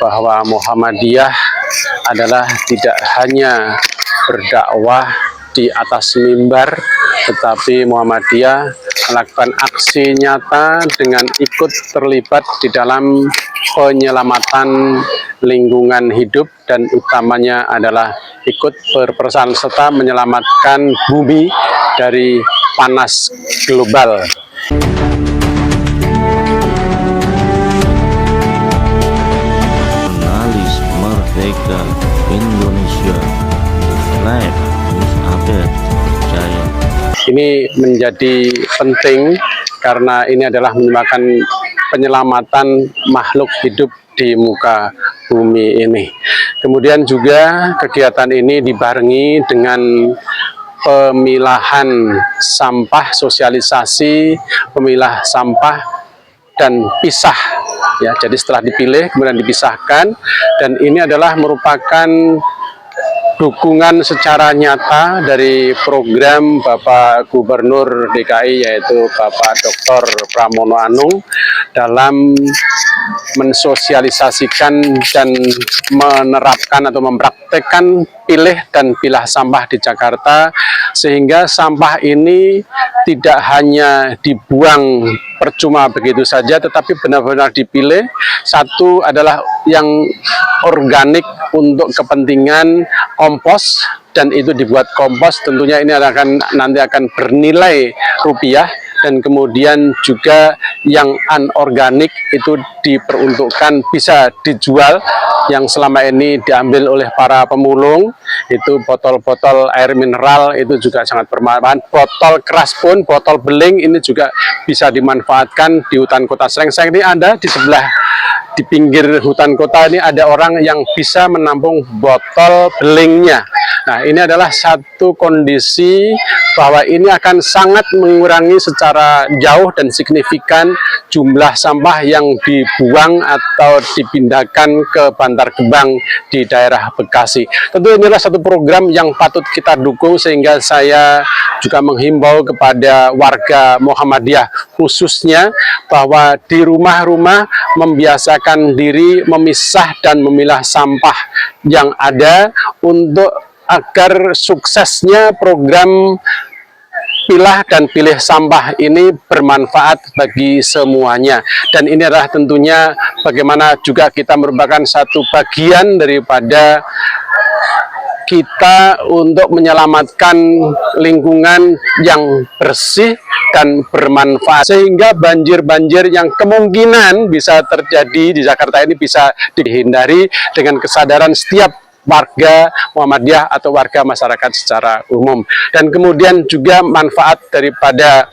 bahwa Muhammadiyah adalah tidak hanya berdakwah di atas mimbar, tetapi Muhammadiyah melakukan aksi nyata dengan ikut terlibat di dalam penyelamatan lingkungan hidup, dan utamanya adalah ikut berperan serta menyelamatkan bumi dari panas global. Jurnalis Merdeka Indonesia, Live News Update Jaya. Ini menjadi penting karena ini adalah merupakan penyelamatan makhluk hidup di muka bumi ini. Kemudian juga kegiatan ini dibarengi dengan pemilahan sampah, sosialisasi pemilah sampah dan pisah. Ya, jadi setelah dipilih kemudian dipisahkan, dan ini adalah merupakan dukungan secara nyata dari program Bapak Gubernur DKI, yaitu Bapak Dr. Pramono Anung, dalam mensosialisasikan dan menerapkan atau mempraktekkan pilih dan pilah sampah di Jakarta, sehingga sampah ini tidak hanya dibuang percuma begitu saja, tetapi benar-benar dipilih. Satu adalah yang organik untuk kepentingan kompos, dan itu dibuat kompos, tentunya ini nanti akan bernilai rupiah. Dan kemudian juga yang anorganik itu diperuntukkan bisa dijual, yang selama ini diambil oleh para pemulung. Itu botol-botol air mineral itu juga sangat bermanfaat. Botol keras pun, botol beling ini juga bisa dimanfaatkan di hutan kota Srengseng. Ini ada di sebelah, di pinggir hutan kota ini ada orang yang bisa menampung botol belingnya. Nah, ini adalah satu kondisi bahwa ini akan sangat mengurangi secara jauh dan signifikan jumlah sampah yang dibuang atau dipindahkan ke Bantar Gebang di daerah Bekasi. Tentu ini adalah satu program yang patut kita dukung, sehingga saya juga menghimbau kepada warga Muhammadiyah khususnya bahwa di rumah-rumah membiasakan diri memisah dan memilah sampah yang ada, untuk agar suksesnya program pilah dan pilih sampah ini bermanfaat bagi semuanya. Dan ini adalah tentunya bagaimana juga kita merupakan satu bagian daripada kita untuk menyelamatkan lingkungan yang bersih dan bermanfaat, sehingga banjir-banjir yang kemungkinan bisa terjadi di Jakarta ini bisa dihindari dengan kesadaran setiap warga Muhammadiyah atau warga masyarakat secara umum. Dan kemudian juga manfaat daripada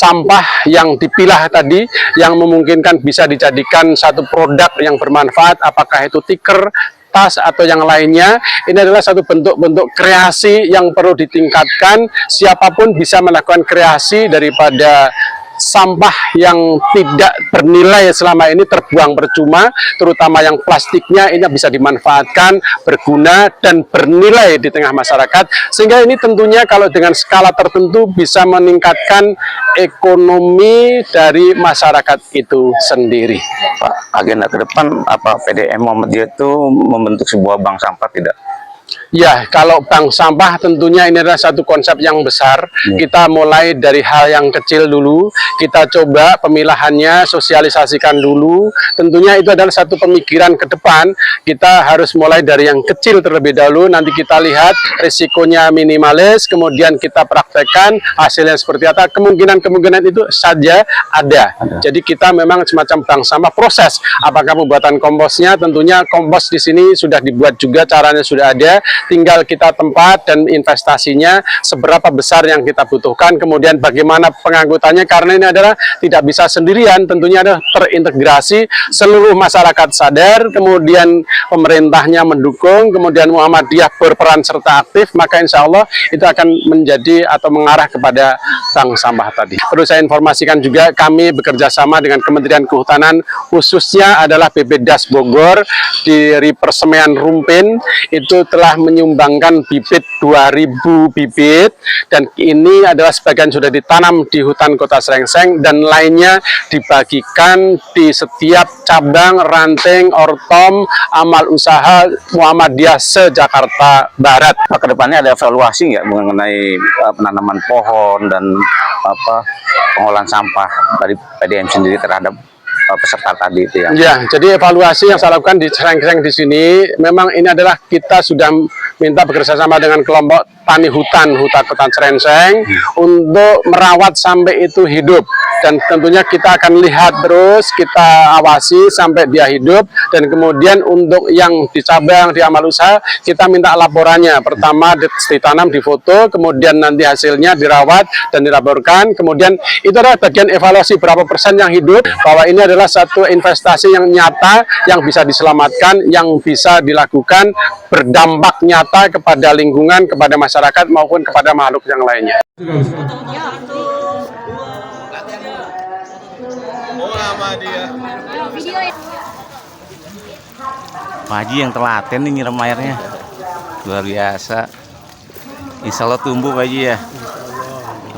sampah yang dipilah tadi, yang memungkinkan bisa dijadikan satu produk yang bermanfaat, apakah itu tikar, tas, atau yang lainnya. Ini adalah satu bentuk-bentuk kreasi yang perlu ditingkatkan. Siapapun bisa melakukan kreasi daripada sampah yang tidak bernilai selama ini terbuang percuma, terutama yang plastiknya, ini bisa dimanfaatkan, berguna, dan bernilai di tengah masyarakat, sehingga ini tentunya kalau dengan skala tertentu bisa meningkatkan ekonomi dari masyarakat itu sendiri. Pak, agenda ke depan apa PDM Muhammadiyah itu membentuk sebuah bank sampah tidak? Ya, kalau bank sampah tentunya ini adalah satu konsep yang besar. Kita mulai dari hal yang kecil dulu, kita coba pemilahannya, sosialisasikan dulu. Tentunya itu adalah satu pemikiran ke depan. Kita harus mulai dari yang kecil terlebih dahulu, nanti kita lihat risikonya minimalis, kemudian kita praktekkan hasilnya seperti apa. Kemungkinan-kemungkinan itu saja ada. Jadi kita memang semacam bank sampah. Proses apakah pembuatan komposnya, tentunya kompos di sini sudah dibuat juga, caranya sudah ada. Tinggal kita tempat dan investasinya seberapa besar yang kita butuhkan, kemudian bagaimana pengangkutannya, karena ini adalah tidak bisa sendirian, tentunya ada terintegrasi, seluruh masyarakat sadar, kemudian pemerintahnya mendukung, kemudian Muhammadiyah berperan serta aktif, maka insya Allah itu akan menjadi atau mengarah kepada bank sampah tadi. Perlu saya informasikan juga, kami bekerja sama dengan Kementerian Kehutanan, khususnya adalah BPDAS Bogor di Persemean Rumpin, itu telah menyumbangkan bibit 2000 bibit, dan ini adalah sebagian sudah ditanam di hutan Kota Srengseng dan lainnya dibagikan di setiap cabang, ranting, ortom, amal usaha Muhammadiyah se-Jakarta Barat. Pak, kedepannya ada evaluasi nggak mengenai penanaman pohon dan pengolahan sampah dari PDM sendiri terhadap peserta tadi itu ya? Ya, jadi evaluasi yang saya lakukan di Srengseng di sini, memang ini adalah kita sudah minta bekerjasama dengan kelompok tani hutan Kota Srengseng untuk merawat sampai itu hidup, dan tentunya kita akan lihat terus, kita awasi sampai dia hidup, dan kemudian untuk yang di cabang, di amal usaha, kita minta laporannya. Pertama ditanam, difoto, kemudian nanti hasilnya dirawat dan dilaporkan, kemudian itu adalah bagian evaluasi berapa persen yang hidup, bahwa ini adalah satu investasi yang nyata, yang bisa diselamatkan, yang bisa dilakukan, berdampak nyata kepada lingkungan, kepada masyarakat maupun kepada makhluk yang lainnya. Pak Haji yang telaten nih nyiram airnya, luar biasa. Insya Allah tumbuh Pak Haji ya.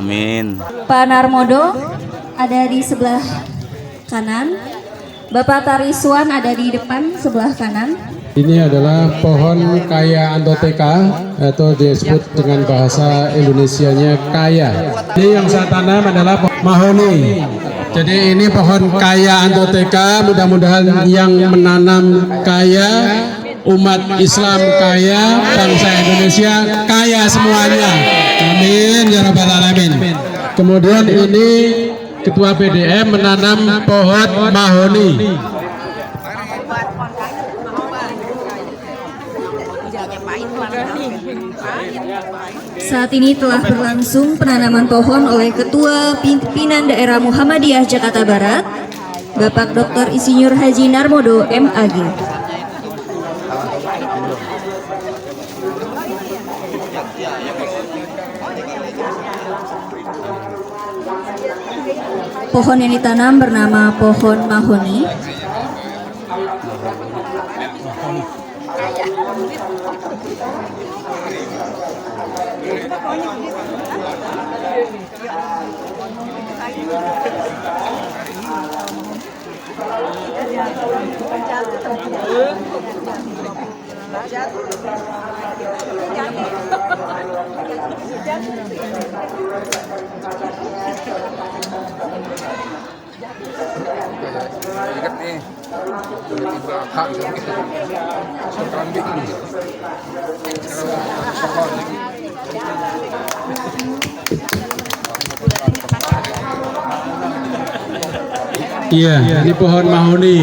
Amin. Pak Narmodo ada di sebelah kanan, Bapak Tariswan ada di depan sebelah kanan. Ini adalah pohon kaya Andoteka, atau disebut dengan bahasa Indonesianya kaya. Ini yang saya tanam adalah mahoni. Jadi ini pohon kaya Andoteka, mudah-mudahan yang menanam kaya, umat Islam kaya, bangsa Indonesia kaya semuanya. Amin ya rabbal alamin. Kemudian ini Ketua PDM menanam pohon mahoni. Saat ini telah berlangsung penanaman pohon oleh Ketua Pimpinan Daerah Muhammadiyah Jakarta Barat, Bapak Dr. Insinyur Haji Narmodo MAG. Pohon yang ditanam bernama pohon mahoni. Iya, ini pohon mahoni.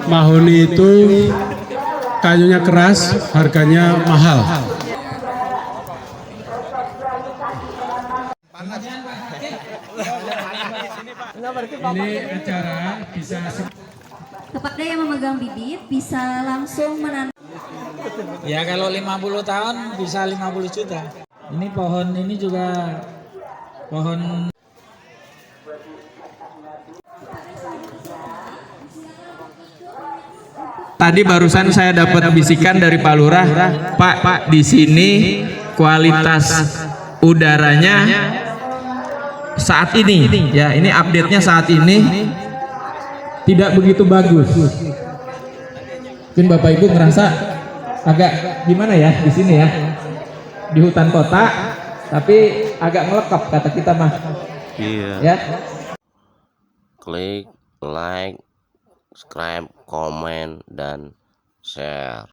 Mahoni itu kayunya keras, harganya mahal. Ini acara bisa Kepada yang memegang bibit bisa langsung menanam. Ya kalau 50 tahun bisa 50 juta. Ini pohon ini juga pohon. Tadi barusan saya dapat bisikan dari Pak Lurah, Pak, di sini kualitas udaranya saat ini, ya ini update-nya saat ini tidak begitu bagus. Mungkin Bapak Ibu ngerasa agak gimana ya di sini ya, di hutan kota, tapi agak ngelekap kata kita mah. Iya. Ya. Klik like, subscribe, komen, dan share.